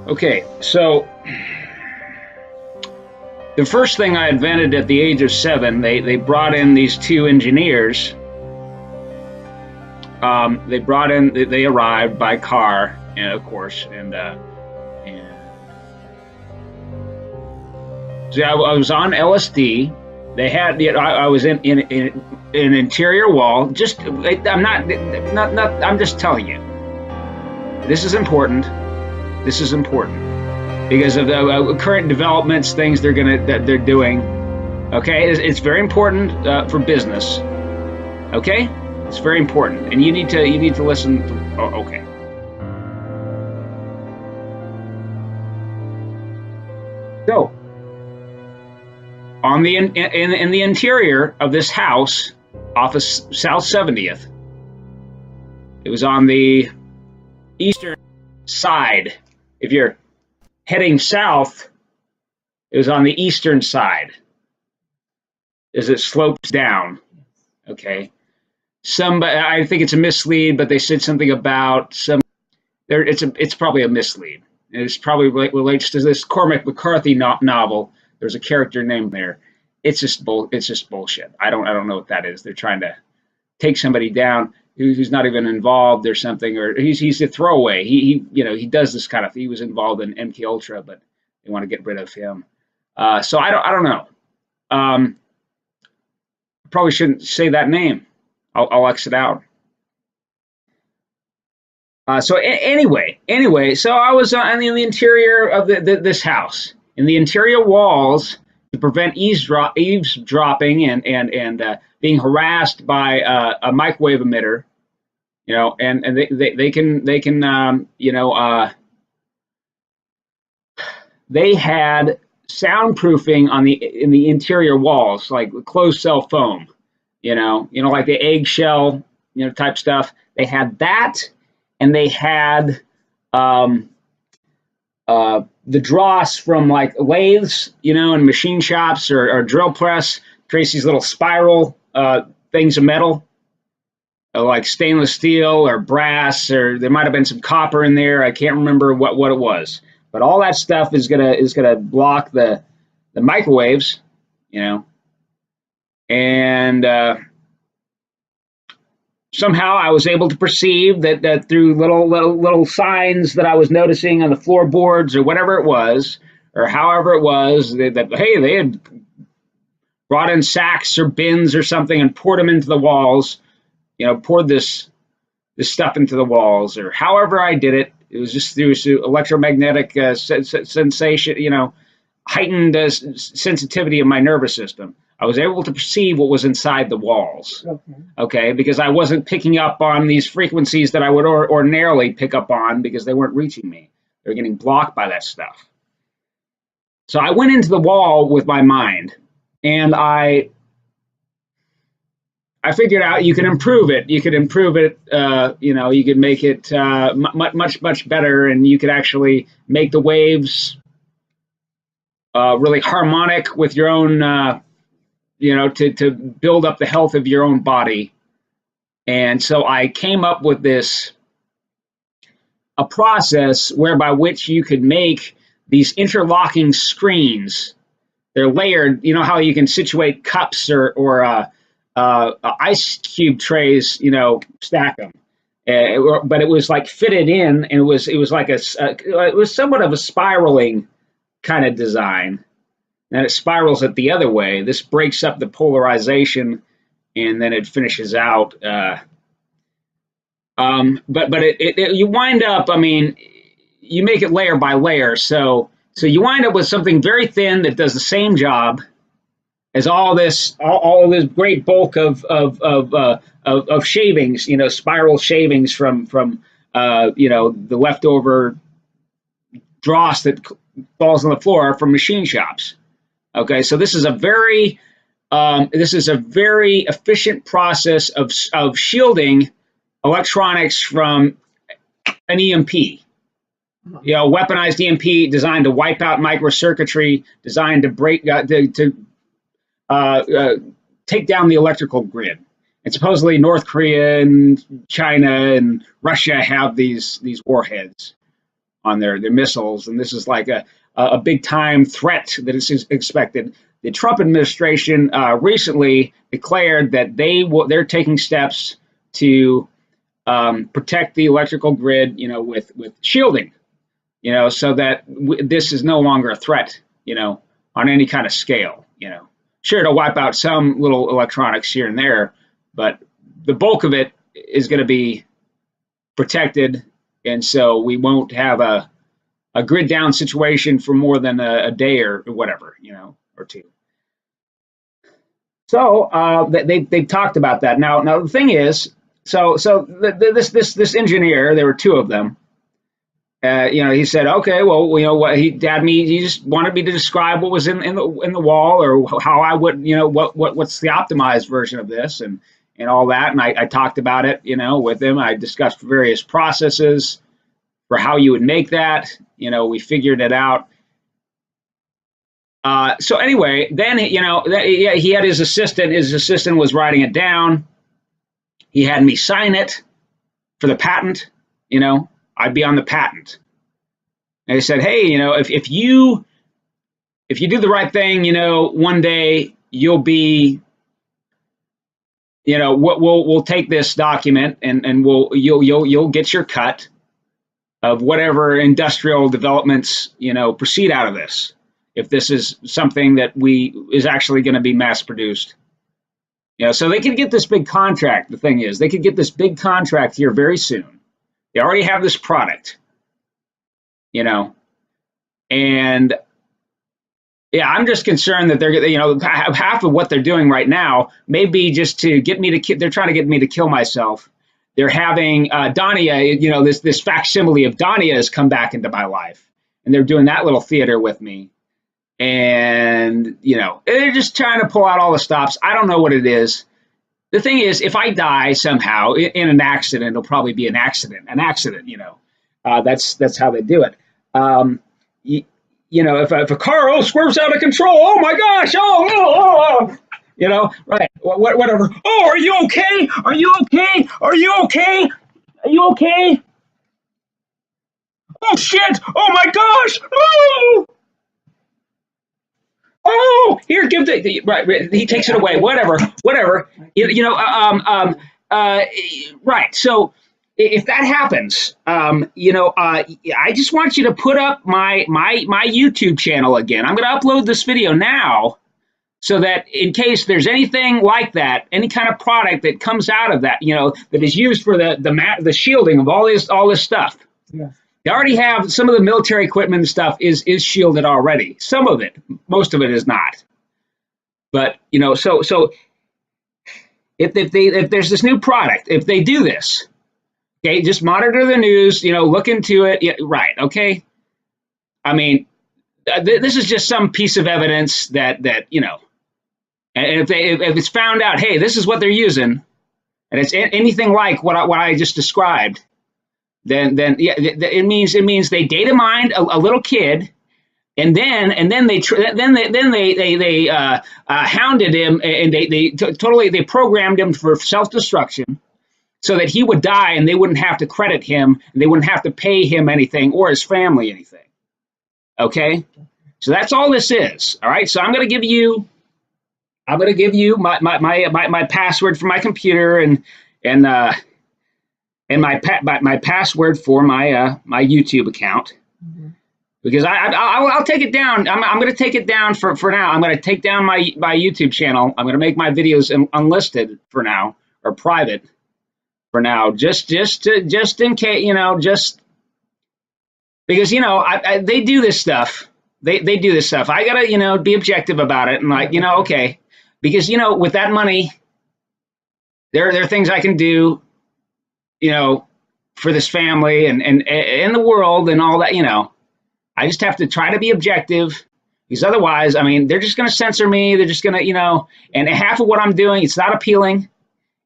Okay, so the first thing I invented at the age of 7, they brought in these two engineers. They arrived by car, and of course, and so I was on LSD. They had, I was in an interior wall. I'm just telling you. This is important. This is important because of the current developments, things that they're doing. Okay, it's very important for business. Okay, it's very important, and you need to listen. Okay. So, on in the interior of this house, off of South 70th, it was on the eastern side. If you're heading south, it was on the eastern side as it slopes down. Okay. I think it's a mislead, but they said something about it's probably a mislead. It's probably relates to this Cormac McCarthy novel. There's a character named there. It's just bullshit. I don't know what that is. They're trying to take somebody down who's not even involved or something, or he's a throwaway. He does this kind of thing. He was involved in MK Ultra, but they want to get rid of him. So I don't know. Probably shouldn't say that name. I'll exit out. So anyway, so I was in the interior of this house, in the interior walls, to prevent eavesdropping and being harassed by a microwave emitter, and they can they had soundproofing in the interior walls, like closed cell foam, like the eggshell, type stuff. They had that, and they had the dross from like lathes, in machine shops or drill press, creates these little spiral things of metal, like stainless steel or brass, or there might have been some copper in there. I can't remember what it was, but all that stuff is gonna block the microwaves, and somehow I was able to perceive that through little signs that I was noticing on the floorboards or whatever it was, or however it was, that hey, they had brought in sacks or bins or something and poured them into the walls, poured this stuff into the walls, or however I did it. It was just through electromagnetic sensation, heightened sensitivity of my nervous system. I was able to perceive what was inside the walls, okay, because I wasn't picking up on these frequencies that I would ordinarily pick up on because they weren't reaching me. They were getting blocked by that stuff. So I went into the wall with my mind, and I figured out you can improve it. You could improve it, you could make it much better, and you could actually make the waves really harmonic with your own to build up the health of your own body. And so I came up with a process whereby which you could make these interlocking screens. They're layered, how you can situate cups or ice cube trays, stack them. But it was like fitted in, and it was like it was somewhat of a spiraling kind of design. And it spirals it the other way. This breaks up the polarization, and then it finishes out. But you wind up. I mean, you make it layer by layer. So you wind up with something very thin that does the same job as all this great bulk of shavings. Spiral shavings from the leftover dross that falls on the floor from machine shops. Okay, so this is a very efficient process of shielding electronics from an EMP. Weaponized EMP designed to wipe out microcircuitry, designed to break to take down the electrical grid. And supposedly North Korea and China and Russia have these warheads. on their missiles, and this is like a big time threat that is expected. The Trump administration recently declared that they're taking steps to protect the electrical grid, with shielding, so that this is no longer a threat, on any kind of scale. Sure, to wipe out some little electronics here and there, but the bulk of it is going to be protected, and so we won't have a grid down situation for more than a day or whatever, or two. So they've talked about that. Now the thing is, this engineer, there were two of them. He said, okay, well, what he just wanted me to describe what was in the wall, or how I would, what's the optimized version of this, and all that. And I talked about it, with him. I discussed various processes for how you would make that. We figured it out. So anyway, then he had his assistant. His assistant was writing it down. He had me sign it for the patent. I'd be on the patent. And he said, hey, if you do the right thing, one day you'll be, we'll take this document and you'll get your cut of whatever industrial developments, proceed out of this. If this is something that is actually going to be mass produced. So they could get this big contract. The thing is, they could get this big contract here very soon. They already have this product, and yeah, I'm just concerned that they're, half of what they're doing right now may be just to get me to, they're trying to get me to kill myself. They're having Dania, this facsimile of Dania has come back into my life, and they're doing that little theater with me. And, they're just trying to pull out all the stops. I don't know what it is. The thing is, if I die somehow in an accident, it'll probably be an accident. That's how they do it. If a car swerves out of control, oh my gosh, right, whatever. Oh, are you okay? Are you okay? Are you okay? Are you okay? Oh shit! Oh my gosh! Oh! Oh, here, give right. He takes it away. Whatever. Right. So if that happens, I just want you to put up my YouTube channel again. I'm going to upload this video now, so that in case there's anything like that, any kind of product that comes out of that, that is used for the shielding of all this stuff. Yeah. They already have some of the military equipment and stuff is shielded already. Some of it, most of it is not. But so if there's this new product, if they do this, okay, just monitor the news, look into it. Yeah, right, okay. I mean, this is just some piece of evidence that and if it's found out, hey, this is what they're using, and it's anything like what I just described. Then yeah, it means they data mined a little kid, and then they hounded him, and they programmed him for self-destruction, so that he would die, and they wouldn't have to credit him, and they wouldn't have to pay him anything or his family anything. Okay, so that's all this is. All right, so I'm going to give you my password for my computer and my password for my YouTube account, because I'll take it down. I'm going to take it down for now. I'm going to take down my YouTube channel. I'm going to make my videos unlisted for now, or private for now, just in case, just because they do this stuff. They do this stuff. I gotta be objective about it, and okay, because with that money, there are things I can do. For this family and the world and all that, I just have to try to be objective, because otherwise, I mean, they're just going to censor me. They're just going to, and half of what I'm doing, it's not appealing.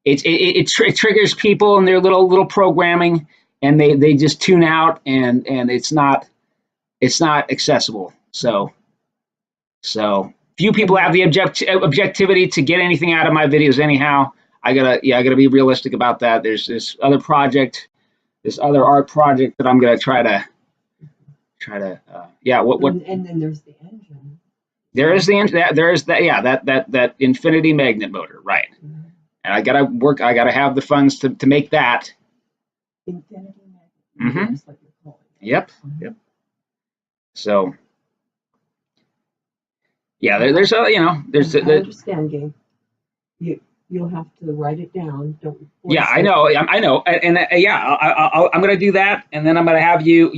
It triggers people and their little programming, and they just tune out, and it's not accessible. So few people have the objectivity to get anything out of my videos anyhow. I gotta be realistic about that. There's this other art project that I'm gonna try to try to. Yeah. What? And then there's the engine. There is that. Yeah. That infinity magnet motor. Right. Mm-hmm. And I gotta have the funds to make that. Infinity magnet. Mm-hmm. That's what you're calling it. Yep. Mm-hmm. Yep. So. Yeah. There's I understand, Gabe. You'll have to write it down. Don't. Yeah, I know, and yeah, I'm gonna do that, and then I'm gonna have you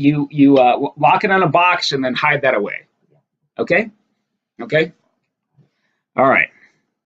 lock it in a box and then hide that away. Okay, okay, all right.